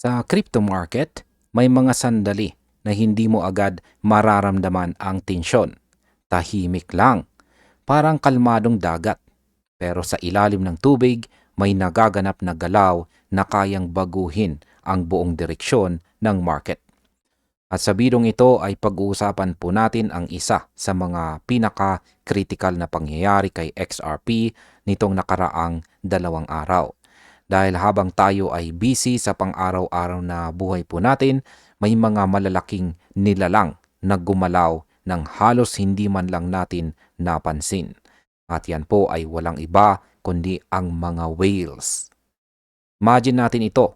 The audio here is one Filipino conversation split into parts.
Sa crypto market, may mga sandali na hindi mo agad mararamdaman ang tensyon. Tahimik lang, parang kalmadong dagat. Pero sa ilalim ng tubig, may nagaganap na galaw na kayang baguhin ang buong direksyon ng market. At sa bidong ito ay pag-uusapan po natin ang isa sa mga pinaka-critical na pangyayari kay XRP nitong nakaraang 2 araw. Dahil habang tayo ay busy sa pang-araw-araw na buhay po natin, may mga malalaking nilalang na gumalaw ng halos hindi man lang natin napansin. At yan po ay walang iba kundi ang mga whales. Imagine natin ito,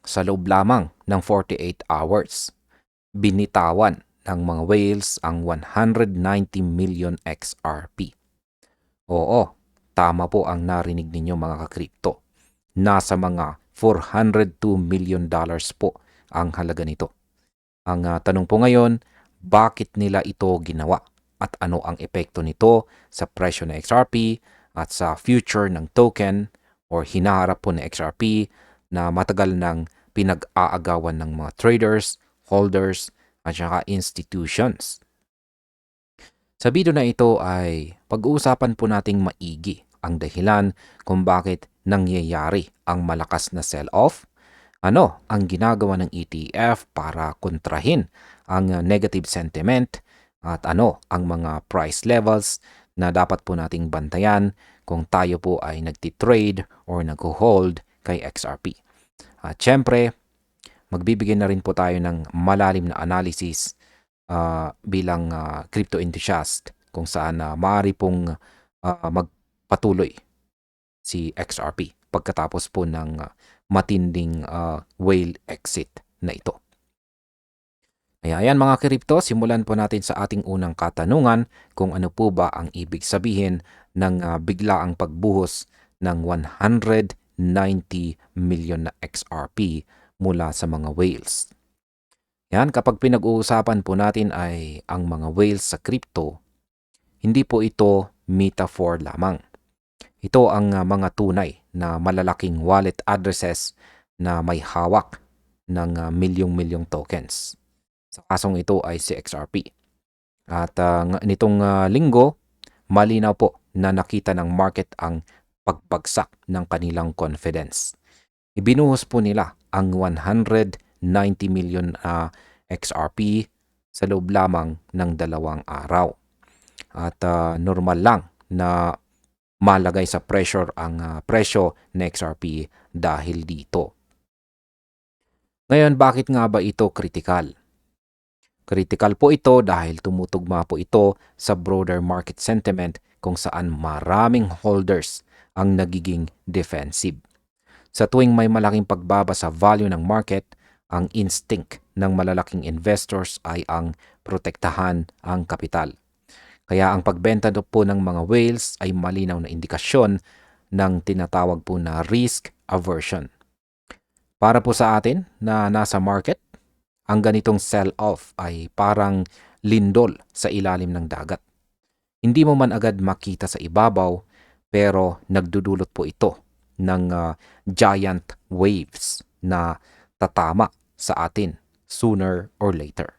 sa loob lamang ng 48 hours. Binitawan ng mga whales ang 190 million XRP. Oo, tama po ang narinig ninyo mga kakripto. Nasa mga $402 million po ang halaga nito. Ang tanong po ngayon, bakit nila ito ginawa? At ano ang epekto nito sa presyo ng XRP at sa future ng token or hinaharap po ng XRP na matagal nang pinag-aagawan ng mga traders, holders, at saka institutions. Sa video na ito ay pag-uusapan po nating maigi ang dahilan kung bakit nangyayari ang malakas na sell-off, ano ang ginagawa ng ETF para kontrahin ang negative sentiment, at ano ang mga price levels na dapat po nating bantayan kung tayo po ay nagtitrade or nag-hold kay XRP. At syempre, magbibigay na rin po tayo ng malalim na analysis bilang crypto enthusiast kung saan maaari pong magpatuloy si XRP pagkatapos po ng matinding whale exit na ito. Kaya ayan mga kripto, simulan po natin sa ating unang katanungan kung ano po ba ang ibig sabihin ng biglaang pagbuhos ng 190 million na XRP mula sa mga whales. Yan, kapag pinag-uusapan po natin ay ang mga whales sa crypto, hindi po ito metaphor lamang. Ito ang mga tunay na malalaking wallet addresses na may hawak ng milyong-milyong tokens. Sa kasong ito ay si XRP. At nitong linggo, malinaw po na nakita ng market ang pagbagsak ng kanilang confidence. Ibinuhos po nila ang 190 million XRP sa loob lamang ng 2 araw. At normal lang na malagay sa pressure ang presyo ng XRP dahil dito. Ngayon, bakit nga ba ito critical? Critical po ito dahil tumutugma po ito sa broader market sentiment kung saan maraming holders ang nagiging defensive. Sa tuwing may malaking pagbaba sa value ng market, ang instinct ng malalaking investors ay ang protektahan ang kapital. Kaya ang pagbenta po ng mga whales ay malinaw na indikasyon ng tinatawag po na risk aversion. Para po sa atin na nasa market, ang ganitong sell-off ay parang lindol sa ilalim ng dagat. Hindi mo man agad makita sa ibabaw, pero nagdudulot po ito ng giant waves na tatama sa atin sooner or later.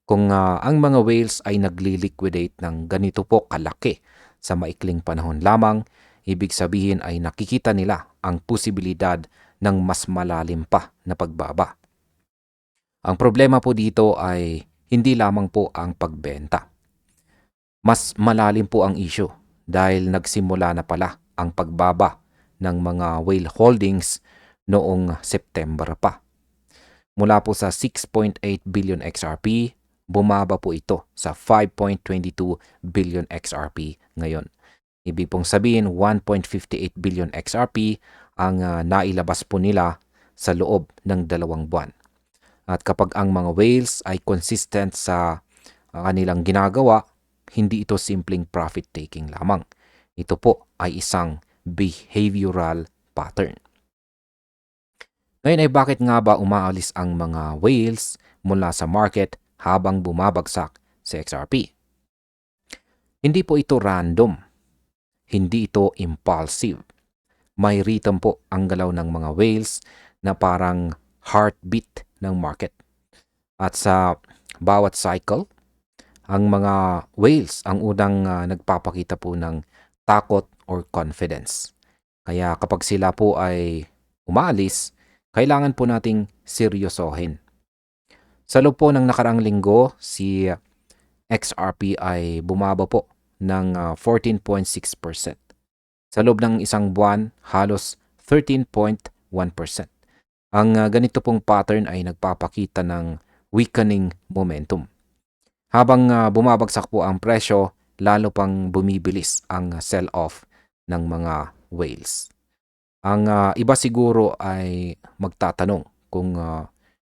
Kung ang mga whales ay nagli-liquidate ng ganito po kalaki sa maikling panahon lamang, ibig sabihin ay nakikita nila ang posibilidad ng mas malalim pa na pagbaba. Ang problema po dito ay hindi lamang po ang pagbenta. Mas malalim po ang issue dahil nagsimula na pala ang pagbaba ng mga whale holdings noong September pa. Mula po sa 6.8 billion XRP, bumaba po ito sa 5.22 billion XRP ngayon. Ibig pong sabihin 1.58 billion XRP ang nailabas po nila sa loob ng 2 buwan. At kapag ang mga whales ay consistent sa kanilang ginagawa, hindi ito simpleng profit-taking lamang. Ito po ay isang behavioral pattern. Ngayon ay bakit nga ba umaalis ang mga whales mula sa market habang bumabagsak si XRP? Hindi po ito random. Hindi ito impulsive. May rhythm po ang galaw ng mga whales na parang heartbeat ng market. At sa bawat cycle, ang mga whales ang unang nagpapakita po ng takot or confidence. Kaya kapag sila po ay umaalis, kailangan po nating seryosohin. Sa loob po ng nakarang linggo, si XRP ay bumaba po ng 14.6%. Sa loob ng isang buwan, halos 13.1%. Ang ganito pong pattern ay nagpapakita ng weakening momentum. Habang bumabagsak po ang presyo, lalo pang bumibilis ang sell-off ng mga whales. Ang iba siguro ay magtatanong kung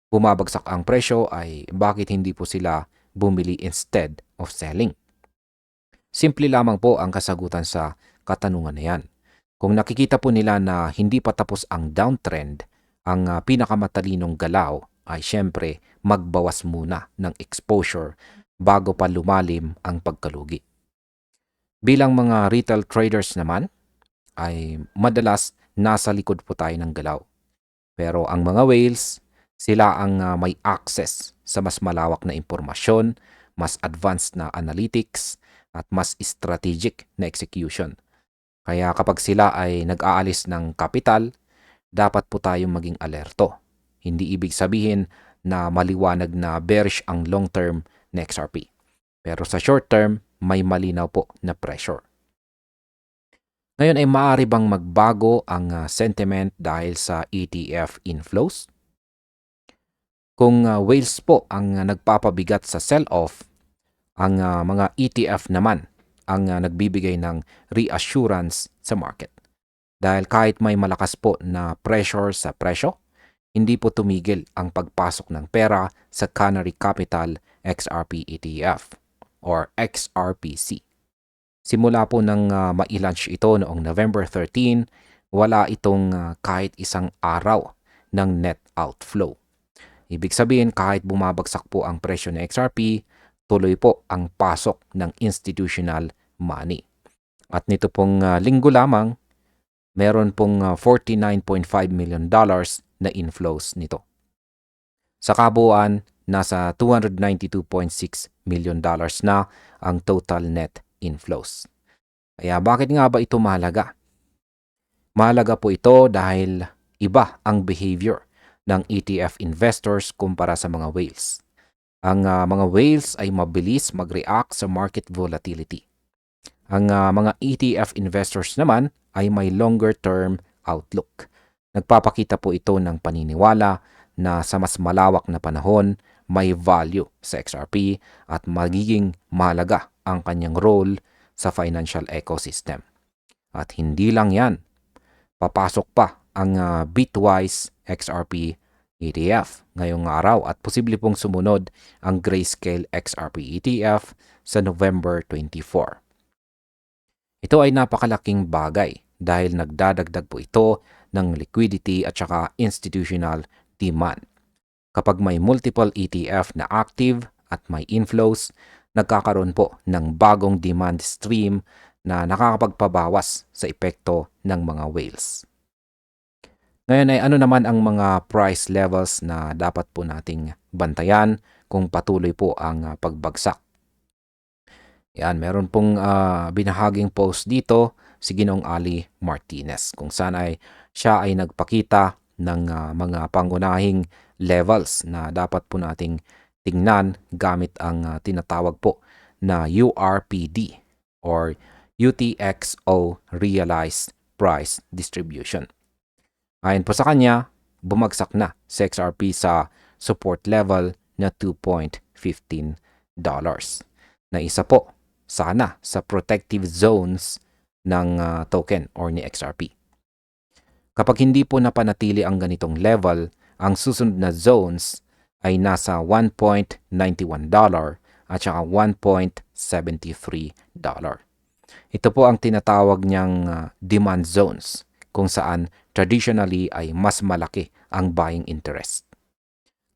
bumabagsak ang presyo ay bakit hindi po sila bumili instead of selling. Simple lamang po ang kasagutan sa katanungan na yan. Kung nakikita po nila na hindi pa tapos ang downtrend, ang pinakamatalinong galaw ay syempre magbawas muna ng exposure bago pa lumalim ang pagkalugi. Bilang mga retail traders naman, ay madalas nasa likod po tayo ng galaw. Pero ang mga whales, sila ang may access sa mas malawak na impormasyon, mas advanced na analytics, at mas strategic na execution. Kaya kapag sila ay nag-aalis ng kapital, dapat po tayong maging alerto. Hindi ibig sabihin na maliwanag na bearish ang long-term na XRP. Pero sa short-term, may malinaw po na pressure. Ngayon ay maaari bang magbago ang sentiment dahil sa ETF inflows? Kung whales po ang nagpapabigat sa sell-off, ang mga ETF naman ang nagbibigay ng reassurance sa market. Dahil kahit may malakas po na pressure sa presyo, hindi po tumigil ang pagpasok ng pera sa Canary Capital XRP ETF or XRPC. Simula po nang ma-launch ito noong November 13, wala itong kahit isang araw ng net outflow. Ibig sabihin kahit bumabagsak po ang presyo ng XRP, tuloy po ang pasok ng institutional money. At nito pong linggo lamang, meron pong $49.5 million na inflows nito. Sa kabuuan, nasa $292.6 million na ang total net inflows. Kaya bakit nga ba ito mahalaga? Mahalaga po ito dahil iba ang behavior ng ETF investors kumpara sa mga whales. Ang mga whales ay mabilis mag-react sa market volatility. Ang mga ETF investors naman ay may longer term outlook. Nagpapakita po ito ng paniniwala na sa mas malawak na panahon, may value sa XRP at magiging mahalaga ang kanyang role sa financial ecosystem. At hindi lang yan, papasok pa ang Bitwise XRP ETF ngayong araw at posible pong sumunod ang Grayscale XRP ETF sa November 24. Ito ay napakalaking bagay dahil nagdadagdag po ito ng liquidity at saka institutional demand. Kapag may multiple ETF na active at may inflows, nagkakaroon po ng bagong demand stream na nakakapagpabawas sa epekto ng mga whales. Ngayon ay ano naman ang mga price levels na dapat po nating bantayan kung patuloy po ang pagbagsak. Yan, meron pong binahaging post dito si Ginoong Ali Martinez kung saan ay siya ay nagpakita ng mga pangunahing levels na dapat po nating tingnan gamit ang tinatawag po na URPD or UTXO Realized Price Distribution. Ayon po sa kanya, bumagsak na si XRP sa support level na $2.15 na isa po sana sa protective zones ng token or ni XRP. Kapag hindi po napanatili ang ganitong level, ang susunod na zones ay nasa $1.91 at saka $1.73. Ito po ang tinatawag niyang demand zones kung saan traditionally ay mas malaki ang buying interest.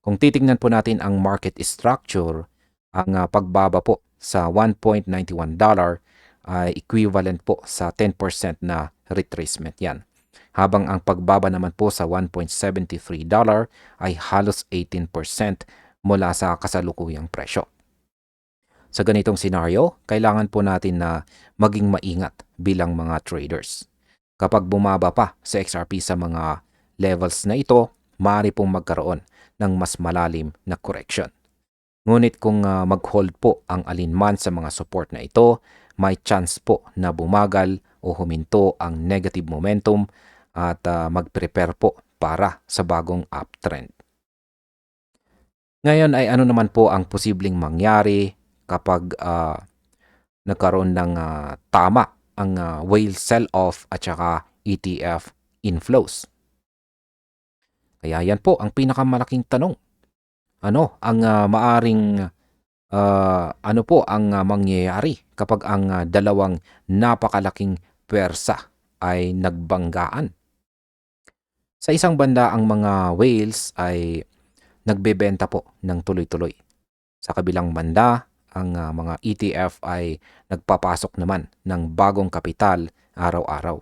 Kung titingnan po natin ang market structure, ang pagbaba po sa $1.91 ay equivalent po sa 10% na retracement yan. habang ang pagbaba naman po sa $1.73 ay halos 18% mula sa kasalukuyang presyo. Sa ganitong senaryo, kailangan po natin na maging maingat bilang mga traders. Kapag bumaba pa sa XRP sa mga levels na ito, maaari pong magkaroon ng mas malalim na correction. Ngunit kung mag-hold po ang alinman sa mga support na ito, may chance po na bumagal o huminto ang negative momentum at mag-prepare po para sa bagong uptrend. Ngayon ay ano naman po ang posibleng mangyari kapag nagkaroon ng tama ang whale sell-off at saka ETF inflows? Kaya yan po ang pinakamalaking tanong. Ano ang ano po ang mangyayari kapag ang dalawang napakalaking pwersa ay nagbanggaan? Sa isang banda, ang mga whales ay nagbebenta po ng tuloy-tuloy. Sa kabilang banda, ang mga ETF ay nagpapasok naman ng bagong kapital araw-araw.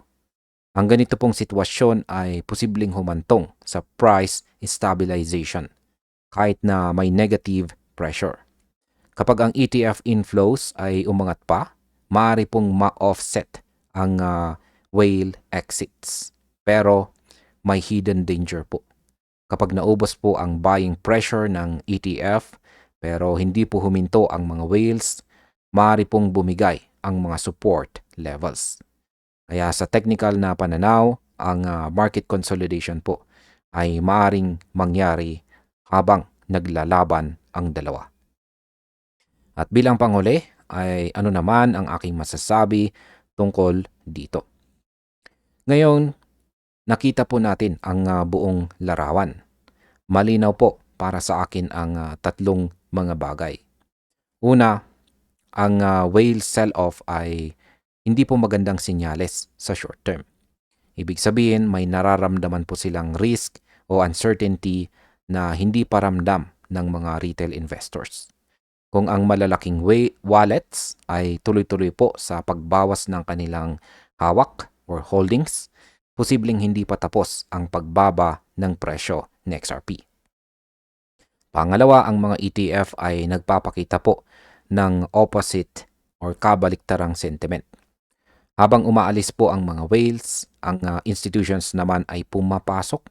Ang ganito pong sitwasyon ay posibleng humantong sa price stabilization kahit na may negative pressure. Kapag ang ETF inflows ay umangat pa, maaari pong ma-offset ang whale exits. Pero may hidden danger po. Kapag naubos po ang buying pressure ng ETF pero hindi po huminto ang mga whales, maaari pong bumigay ang mga support levels. Kaya sa technical na pananaw, ang market consolidation po ay maaaring mangyari habang naglalaban ang dalawa. At bilang panghuli ay ano naman ang aking masasabi tungkol dito. Ngayon, nakita po natin ang buong larawan. Malinaw po para sa akin ang tatlong mga bagay. Una, ang whale sell-off ay hindi po magandang senyales sa short term. Ibig sabihin, may nararamdaman po silang risk o uncertainty na hindi pa ramdam ng mga retail investors. Kung ang malalaking wallets ay tuloy-tuloy po sa pagbawas ng kanilang hawak or holdings, posibleng hindi pa tapos ang pagbaba ng presyo ng XRP. Pangalawa, ang mga ETF ay nagpapakita po ng opposite or kabaliktarang sentiment. Habang umaalis po ang mga whales, ang institutions naman ay pumapasok.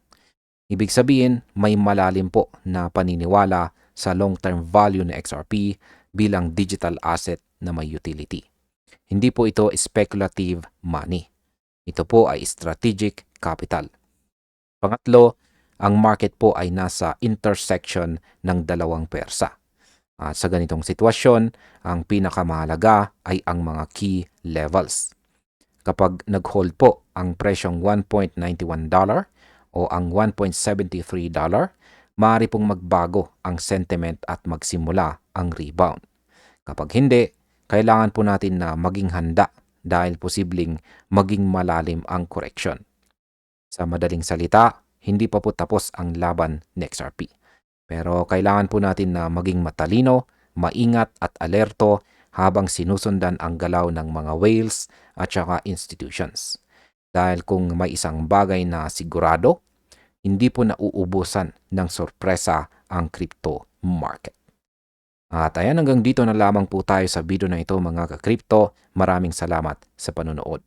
Ibig sabihin, may malalim po na paniniwala sa long-term value ng XRP bilang digital asset na may utility. Hindi po ito speculative money. Ito po ay strategic capital. Pangatlo, ang market po ay nasa intersection ng dalawang pwersa. At sa ganitong sitwasyon, ang pinakamahalaga ay ang mga key levels. Kapag nag-hold po ang presyong $1.91 o ang $1.73, maaari pong magbago ang sentiment at magsimula ang rebound. Kapag hindi, kailangan po natin na maging handa dahil posibleng maging malalim ang correction. Sa madaling salita, hindi pa po tapos ang laban ng XRP. Pero kailangan po natin na maging matalino, maingat at alerto habang sinusundan ang galaw ng mga whales at saka institutions. Dahil kung may isang bagay na sigurado, hindi po nauubusan ng sorpresa ang crypto market. At ayan, hanggang dito na lamang po tayo sa video na ito mga ka-crypto. Maraming salamat sa panonood.